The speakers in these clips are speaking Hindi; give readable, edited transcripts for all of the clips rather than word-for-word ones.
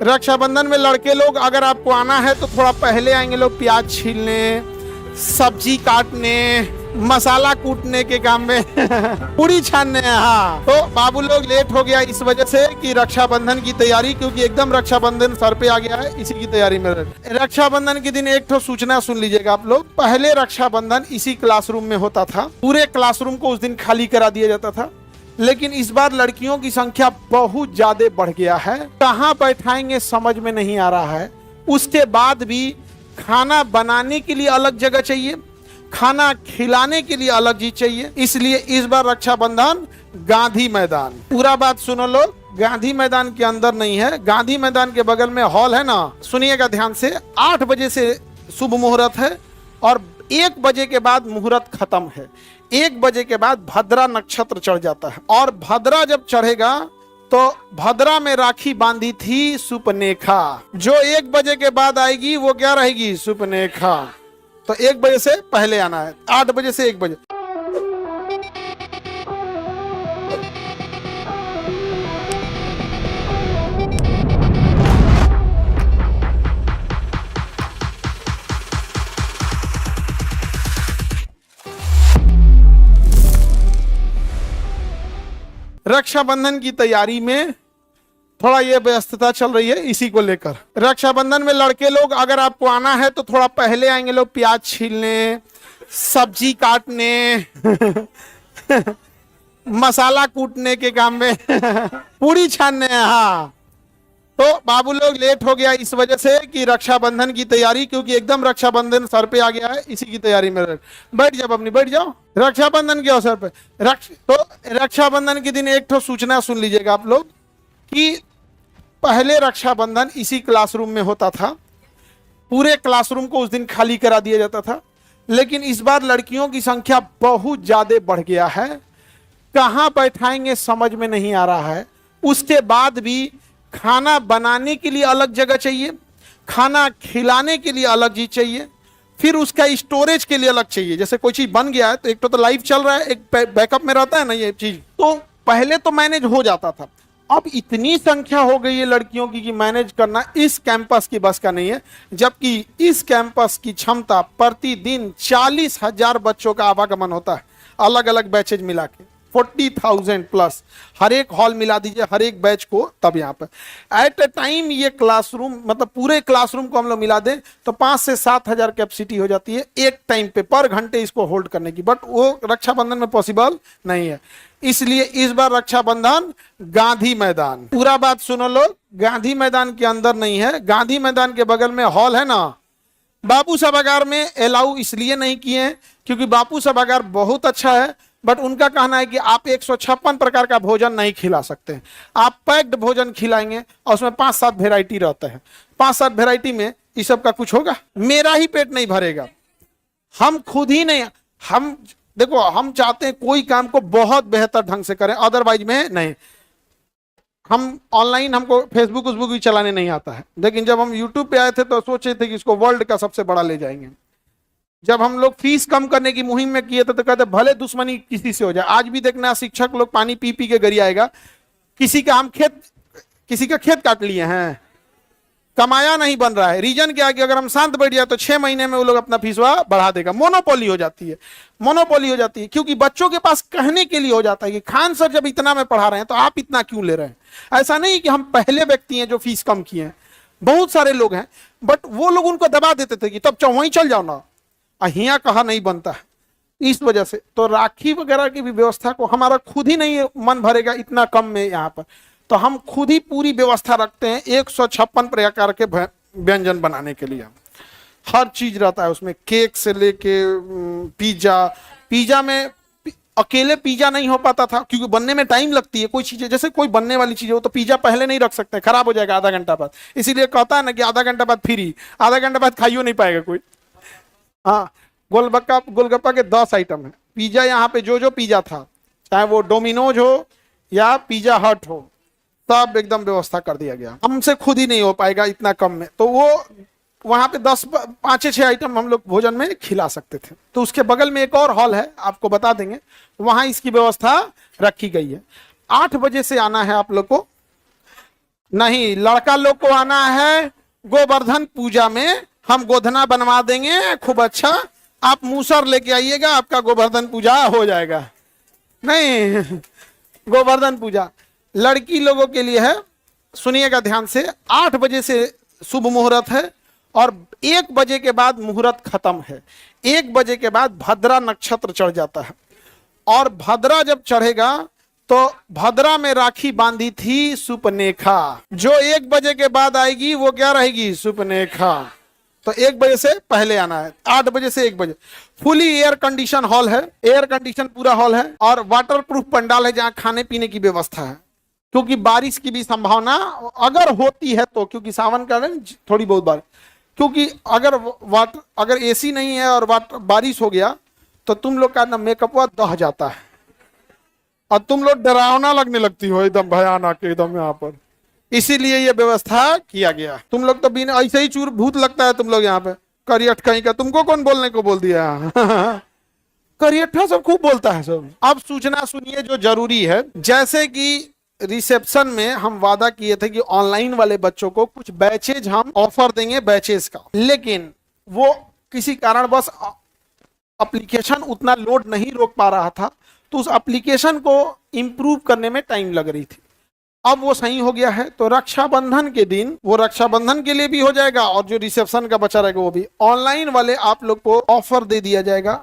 रक्षाबंधन में लड़के लोग अगर आपको आना है तो थोड़ा पहले आएंगे लोग, प्याज छीलने, सब्जी काटने, मसाला कूटने के काम में पूरी छानने। हाँ, तो बाबू लोग लेट हो गया इस वजह से कि रक्षाबंधन की तैयारी, क्योंकि एकदम रक्षाबंधन सर पे आ गया है, इसी की तैयारी में। रक्षाबंधन के दिन एक तो सूचना सुन लीजिएगा आप लोग। पहले रक्षाबंधन इसी क्लासरूम में होता था, पूरे क्लासरूम को उस दिन खाली करा दिया जाता था। लेकिन इस बार लड़कियों की संख्या बहुत ज्यादा बढ़ गया है, कहाँ बैठाएंगे समझ में नहीं आ रहा है। उसके बाद भी खाना बनाने के लिए अलग जगह चाहिए, खाना खिलाने के लिए अलग चीज चाहिए। इसलिए इस बार रक्षाबंधन गांधी मैदान, पूरा बात सुनो लोग, गांधी मैदान के अंदर नहीं है, गांधी मैदान के बगल में हॉल है ना, सुनिएगा ध्यान से। 8 बजे से शुभ मुहूर्त है और 1 बजे के बाद मुहूर्त खत्म है। 1 बजे के बाद भद्रा नक्षत्र चढ़ जाता है और भद्रा जब चढ़ेगा तो भद्रा में राखी बांधी थी सुपनेखा, जो 1 बजे के बाद आएगी वो क्या रहेगी, सुपनेखा। तो 1 बजे से पहले आना है, 8 बजे से 1 बजे। रक्षाबंधन की तैयारी में थोड़ा ये व्यस्तता चल रही है, इसी को लेकर। रक्षाबंधन में लड़के लोग अगर आपको आना है तो थोड़ा पहले आएंगे लोग, प्याज छीलने, सब्जी काटने मसाला कूटने के काम में पूरी छानने। हाँ, तो बाबू लोग लेट हो गया इस वजह से कि रक्षाबंधन की तैयारी, क्योंकि एकदम रक्षाबंधन सर पे आ गया है, इसी की तैयारी में। बैठ जाओ अपनी, बैठ जाओ। रक्षाबंधन के अवसर पे तो रक्षाबंधन के दिन एक तो सूचना सुन लीजिएगा आप लोग कि पहले रक्षाबंधन इसी क्लासरूम में होता था, पूरे क्लासरूम को उस दिन खाली करा दिया जाता था। लेकिन इस बार लड़कियों की संख्या बहुत ज्यादा बढ़ गया है, कहाँ बैठाएंगे समझ में नहीं आ रहा है। उसके बाद भी खाना बनाने के लिए अलग जगह चाहिए, खाना खिलाने के लिए अलग चीज चाहिए, फिर उसका स्टोरेज के लिए अलग चाहिए। जैसे कोई चीज बन गया है तो एक तो लाइव चल रहा है, एक बैकअप में रहता है ना ये चीज, तो पहले तो मैनेज हो जाता था। अब इतनी संख्या हो गई है लड़कियों की कि मैनेज करना इस कैंपस की बस का नहीं है। जबकि इस कैंपस की क्षमता प्रतिदिन 40,000 बच्चों का आवागमन होता है, अलग अलग बैचेज मिला के 40,000 प्लस। हर एक हॉल मिला दीजिए, हर एक बैच को, तब यहाँ पे एट ए टाइम ये क्लासरूम, मतलब पूरे क्लासरूम को हम लोग मिला दें तो 5 से 7,000 कैपेसिटी हो जाती है एक टाइम पे, पर घंटे इसको होल्ड करने की। बट वो रक्षाबंधन में पॉसिबल नहीं है, इसलिए इस बार रक्षाबंधन गांधी मैदान, पूरा बात सुनो लोग, गांधी मैदान के अंदर नहीं है, गांधी मैदान के बगल में हॉल है ना। बापू सभागार में अलाउ इसलिए नहीं किए हैं क्योंकि बापू सभागार बहुत अच्छा है, बट उनका कहना है कि आप 156 प्रकार का भोजन नहीं खिला सकते हैं। आप पैक्ड भोजन खिलाएंगे और उसमें 5-7 वेराइटी रहते हैं, 5-7 वेराइटी में इस सब का कुछ होगा, मेरा ही पेट नहीं भरेगा। हम खुद ही नहीं, हम देखो, हम चाहते हैं कोई काम को बहुत बेहतर ढंग से करें, अदरवाइज में नहीं। हम ऑनलाइन, हमको फेसबुक भी चलाने नहीं आता है, लेकिन जब हम यूट्यूब पे आए थे तो सोचे थे कि इसको वर्ल्ड का सबसे बड़ा ले जाएंगे। जब हम लोग फीस कम करने की मुहिम में किए थे तो कहते भले दुश्मनी किसी से हो जाए। आज भी देखना, शिक्षक लोग पानी पी पी के गरियाएगा, किसी का खेत काट लिए हैं, कमाया नहीं बन रहा है। रीजन क्या है कि अगर हम शांत बैठ जाए तो 6 महीने में वो लोग अपना फीसवा बढ़ा देगा। मोनोपोली हो जाती है, मोनोपोली हो जाती है, क्योंकि बच्चों के पास कहने के लिए हो जाता है कि खान सर जब इतना में पढ़ा रहे हैं तो आप इतना क्यों ले रहे हैं। ऐसा नहीं कि हम पहले व्यक्ति हैं जो फीस कम किए हैं, बहुत सारे लोग हैं, बट वो लोग उनको दबा देते थे कि तब वहीं चल जाओ ना, अहिया कहा नहीं बनता है। इस वजह से तो राखी वगैरह की भी व्यवस्था को हमारा खुद ही नहीं मन भरेगा इतना कम में यहाँ पर, तो हम खुद ही पूरी व्यवस्था रखते हैं 156 प्रकार के व्यंजन बनाने के लिए। हर चीज रहता है उसमें, केक से लेके पिज्जा में अकेले पिज्जा नहीं हो पाता था क्योंकि बनने में टाइम लगती है। कोई चीजें जैसे कोई बनने वाली चीज हो तो पिज्जा पहले नहीं रख सकते, खराब हो जाएगा आधा घंटा बाद, इसीलिए कहता है ना कि आधा घंटा बाद फ्री, आधा घंटा बाद खाइयो नहीं पाएगा कोई। हाँ, गोलगप्पा के 10 आइटम है। पिज्जा यहाँ पे जो पिज्जा था, चाहे वो डोमिनोज हो या पिज्जा हट हो, सब एकदम व्यवस्था कर दिया गया। हमसे खुद ही नहीं हो पाएगा इतना कम में, तो वो वहां पे 5-6 आइटम हम लोग भोजन में खिला सकते थे। तो उसके बगल में एक और हॉल है, आपको बता देंगे, वहां इसकी व्यवस्था रखी गई है। 8 बजे से आना है आप लोग को, नहीं, लड़का लोग को आना है गोवर्धन पूजा में, हम गोधना बनवा देंगे खूब अच्छा, आप मूसर लेके आइएगा, आपका गोवर्धन पूजा हो जाएगा। नहीं, गोवर्धन पूजा लड़की लोगों के लिए है। सुनिएगा ध्यान से, 8 बजे से शुभ मुहूर्त है और 1 बजे के बाद मुहूर्त खत्म है। 1 बजे के बाद भद्रा नक्षत्र चढ़ जाता है और भद्रा जब चढ़ेगा तो भद्रा में राखी बांधी थी सुपनेखा, जो 1 बजे के बाद आएगी वो क्या रहेगी? सुपनेखा। तो 1 बजे से पहले आना है, 8 बजे से 1 बजे। फुली एयर कंडीशन हॉल है, एयर कंडीशन पूरा हॉल है और वाटर प्रूफ पंडाल है जहां खाने पीने की व्यवस्था है, क्योंकि बारिश की भी संभावना अगर होती है तो, क्योंकि सावन का दिन थोड़ी बहुत बारिश, क्योंकि अगर एसी नहीं है और बारिश हो गया तो तुम लोग का ना मेकअप दह जाता है और तुम लोग डरावना लगने लगती हो, एकदम भयानक एकदम यहाँ पर। इसीलिए ये व्यवस्था किया गया। तुम लोग तो बिना ऐसे ही चूर भूत लगता है तुम लोग यहाँ पे, करियट कहीं का। तुमको कौन बोलने को बोल दिया? करियठा सब खूब बोलता है सब। अब सूचना सुनिए जो जरूरी है। जैसे कि रिसेप्शन में हम वादा किए थे कि ऑनलाइन वाले बच्चों को कुछ बैचेज हम ऑफर देंगे, बैचेज का, लेकिन वो किसी कारण बस एप्लीकेशन उतना लोड नहीं रोक पा रहा था, तो उस एप्लीकेशन को इंप्रूव करने में टाइम लग रही थी। अब वो सही हो गया है, तो रक्षाबंधन के दिन वो रक्षाबंधन के लिए भी हो जाएगा और जो रिसेप्शन का बचा रहेगा वो भी। ऑनलाइन वाले आप लोग को ऑफर दे दिया जाएगा।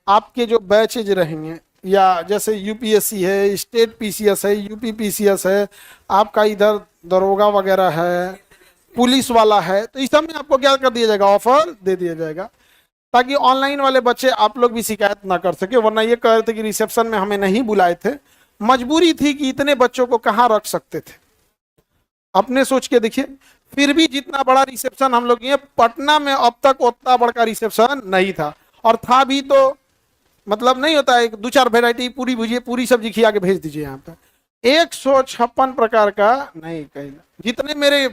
आपके जो बैचेज रहेंगे, या जैसे यूपीएससी है, स्टेट पीसीएस है, यूपी पीसीएस है, आपका इधर दरोगा वगैरह है, पुलिस वाला है, तो इस सब में आपको क्या कर दिया जाएगा? ऑफर दे दिया जाएगा, ताकि ऑनलाइन वाले बच्चे आप लोग भी शिकायत ना कर सके। वरना ये कह रहे थे कि रिसेप्शन में हमें नहीं बुलाए थे, मजबूरी थी कि इतने बच्चों को कहाँ रख सकते थे। अपने सोच के देखिए, फिर भी जितना बड़ा रिसेप्शन हम लोग, ये पटना में अब तक उतना बड़ा रिसेप्शन नहीं था, और था भी तो मतलब नहीं होता है 2-4 वेराइटी पूरी भुजिए पूरी सब्जी खिला के भेज दीजिए। यहाँ पे 156 प्रकार का नहीं, कहीं जितने मेरे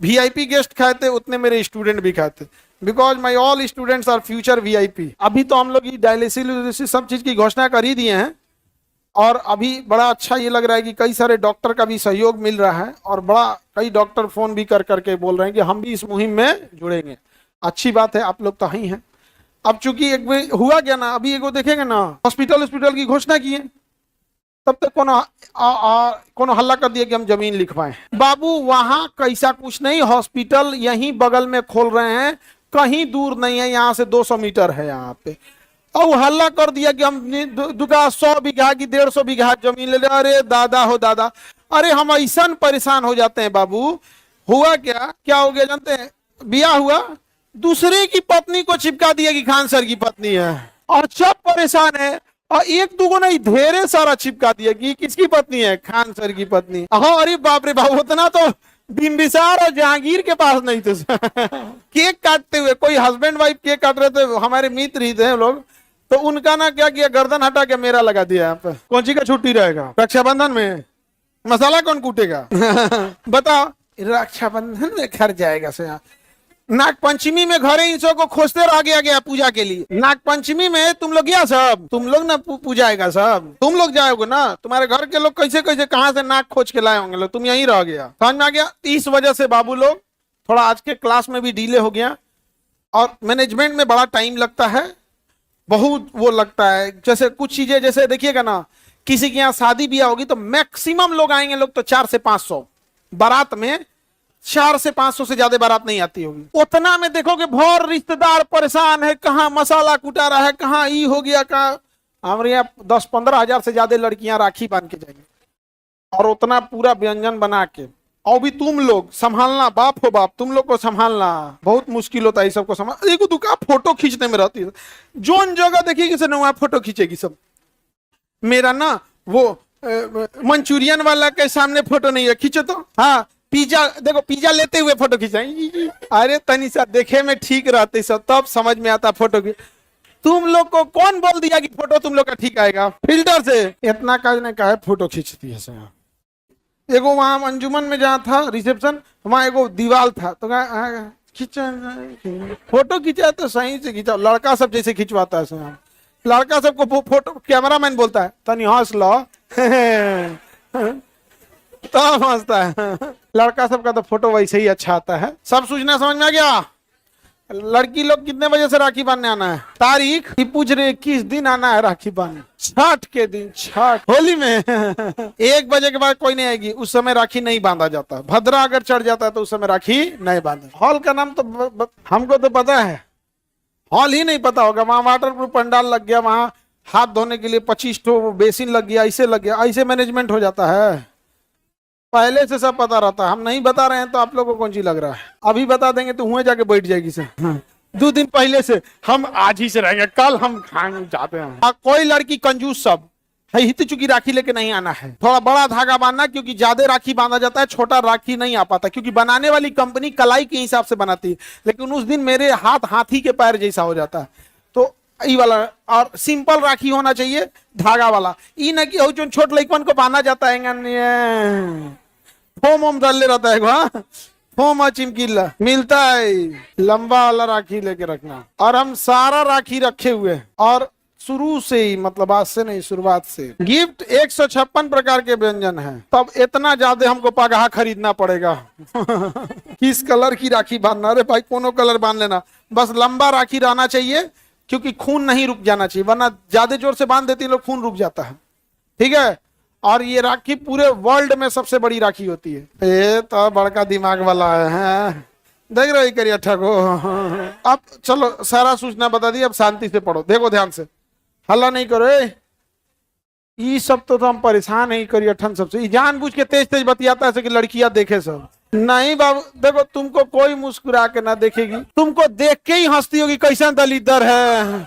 वीआईपी गेस्ट खाए थे उतने मेरे स्टूडेंट भी खाए थे, because my all students are future VIP. अभी तो हम लोग ये डायलिसिस सब चीज की घोषणा कर ही दिए हैं, और अभी बड़ा अच्छा ये लग रहा है कि कई सारे डॉक्टर का भी सहयोग मिल रहा है, और बड़ा कई डॉक्टर फोन भी कर करके बोल रहे हैं कि हम भी इस मुहिम में जुड़ेंगे। अच्छी बात है, आप लोग तो ही हैं। अब चूंकि एक हुआ क्या ना, अभी एगो देखेंगे ना, हॉस्पिटल की घोषणा की है, तब तक कोनो हल्ला कर दिया कि हम जमीन लिखवाएं। बाबू वहां कैसा कुछ नहीं, हॉस्पिटल यहीं बगल में खोल रहे हैं, कहीं दूर नहीं है, यहाँ से 200 मीटर है यहाँ पे। और हल्ला कर दिया कि हम 100 बीघा की 150 बीघा जमीन ले ले। अरे दादा हो दादा, अरे हम ऐसा परेशान हो जाते हैं बाबू। हुआ क्या हो गया जानते हैं? ब्याह हुआ, दूसरे की पत्नी को चिपका दिया कि खान सर की पत्नी है, और सब परेशान है, और एक दूगो नहीं ढेरे सारा चिपका दिया कि किसकी पत्नी है? खान सर की पत्नी। हाँ, अरे बाप रे बाप, उतना तो बिंबिसार और जहांगीर के पास नहीं थे। केक काटते हुए कोई हस्बैंड वाइफ केक काट रहे थे, हमारे मित्र ही थे लोग, तो उनका ना क्या किया, गर्दन हटा के मेरा लगा दिया। यहाँ पे कौन सी का छुट्टी रहेगा? रक्षाबंधन में मसाला कौन कूटेगा? बताओ, रक्षाबंधन में घर जाएगा से यहाँ। नाग पंचमी में घरे इंसों को खोजते रह गया पूजा के लिए। नाग पंचमी में तुम लोग गया, सब तुम लोग ना पूजाएगा, सब तुम लोग जाओगे ना। तुम्हारे घर के लोग कैसे कैसे कहाँ से नाग खोज के लाए होंगे लोग, तुम यहीं रह गया। समझ में आ गया? इस वजह से बाबू लोग थोड़ा आज के क्लास में भी डिले हो गया, और मैनेजमेंट में बड़ा टाइम लगता है, बहुत वो लगता है। जैसे कुछ चीजें, जैसे देखिएगा ना, किसी के यहाँ शादी ब्याह होगी तो मैक्सिमम लोग आएंगे, लोग तो 4 से 500 बारात में, 4 से 500 से ज्यादा बारात नहीं आती होगी। उतना में देखोगे भर रिश्तेदार परेशान है, कहाँ मसाला कुटा रहा है, कहाँ ई हो गया, कहाँ। हमारे यहाँ 10-15 हजार से ज्यादा लड़कियां राखी बांध के जाएंगी, और उतना पूरा व्यंजन बना के, और भी तुम लोग संभालना, बाप हो बाप, तुम लोग को संभालना बहुत मुश्किल होता है। सबको संभाल, एक दुकान फोटो खींचने में रहती है, जोन जगह देखिएगी से वहां फोटो खींचेगी सब। मेरा ना वो मंचूरियन वाला के सामने फोटो नहीं है, खींचो तो। हाँ, पिज्जा देखो, पिज्जा लेते हुए फोटो खींचाएंगे। अरे तनिषा देखे में ठीक रहते सब, तब समझ में आता फोटो की। तुम लोग को कौन बोल दिया कि फोटो तुम लोग का ठीक आएगा? फिल्टर से इतना काज ने कहा फोटो खींचती है से। एगो वहां अंजुमन में जहाँ था रिसेप्शन, वहां एगो दीवार था, तो खींचा फोटो खींचा तो सही से खींचा, लड़का सब जैसे खिंचवाता है। लड़का सबको फोटो कैमरामैन बोलता है तनी हंस लो, तो हंसता है। लड़का सबका तो फोटो वैसे ही अच्छा आता है। सब सूचना समझ में आ गया। लड़की लोग कितने बजे से राखी बांधने आना है? तारीख ये पूछ रहे, किस दिन आना है राखी बांधने? छठ के दिन, छठ होली में 1 बजे के बाद कोई नहीं आएगी, उस समय राखी नहीं बांधा जाता। भद्रा अगर चढ़ जाता है तो उस समय राखी नहीं बांधा। हॉल का नाम तो हमको तो पता है, हॉल ही नहीं पता होगा। वहां वाटर प्रूफ पंडाल लग गया, वहां हाथ धोने के लिए 25 ठो बेसिन लग गया, ऐसे लग गया, ऐसे मैनेजमेंट हो जाता है। पहले से सब पता रहता है। हम नहीं बता रहे हैं तो आप लोगों को कौन सी लग रहा है? अभी बता देंगे तो हुए जाके बैठ जाएगी सर। 2 दिन पहले से हम आज ही से रहेंगे, कल हम खाने जाते हैं। कोई लड़की कंजूस सब है, हित चुकी राखी लेके नहीं आना है। थोड़ा बड़ा धागा बांधना, क्योंकि ज्यादा राखी बांधा जाता है, छोटा राखी नहीं आ पाता, क्योंकि बनाने वाली कंपनी कलाई के हिसाब से बनाती है। लेकिन उस दिन मेरे हाथ हाथी के पैर जैसा हो जाता है, तो ई वाला। और सिंपल राखी होना चाहिए, धागा वाला। ई न कि जो छोट लड़कन को बांधा जाता है, फोम ओम डाले रहता है, हाँ फोम चिमकीला मिलता है। लंबा वाला राखी लेके रखना। और हम सारा राखी रखे हुए हैं, और शुरू से ही, मतलब आज से नहीं, शुरुआत से। गिफ्ट 156 प्रकार के व्यंजन हैं। तब इतना ज्यादा हमको पगहा खरीदना पड़ेगा। किस कलर की राखी बांधना? अरे भाई कोनो कलर बांध लेना, बस लंबा राखी रहना चाहिए, क्योंकि खून नहीं रुक जाना चाहिए, वरना ज्यादा जोर से बांध देती लोग, खून रुक जाता है। ठीक है। और ये राखी पूरे वर्ल्ड में सबसे बड़ी राखी होती है। ये तो बड़का दिमाग वाला है, देख रहे करिए ठगो। अब चलो सारा सूचना बता दी, अब शांति से पढ़ो, देखो ध्यान से, हल्ला नहीं करो। ये सब तो हम परेशान नहीं करिए ठन सबसे। जानबूझ के तेज तेज बतियाता है कि लड़कियां देखे सब। नहीं बाबू, देखो तुमको कोई मुस्कुरा के ना देखेगी, तुमको देख के ही हंसती होगी, कैसा दलिदर है।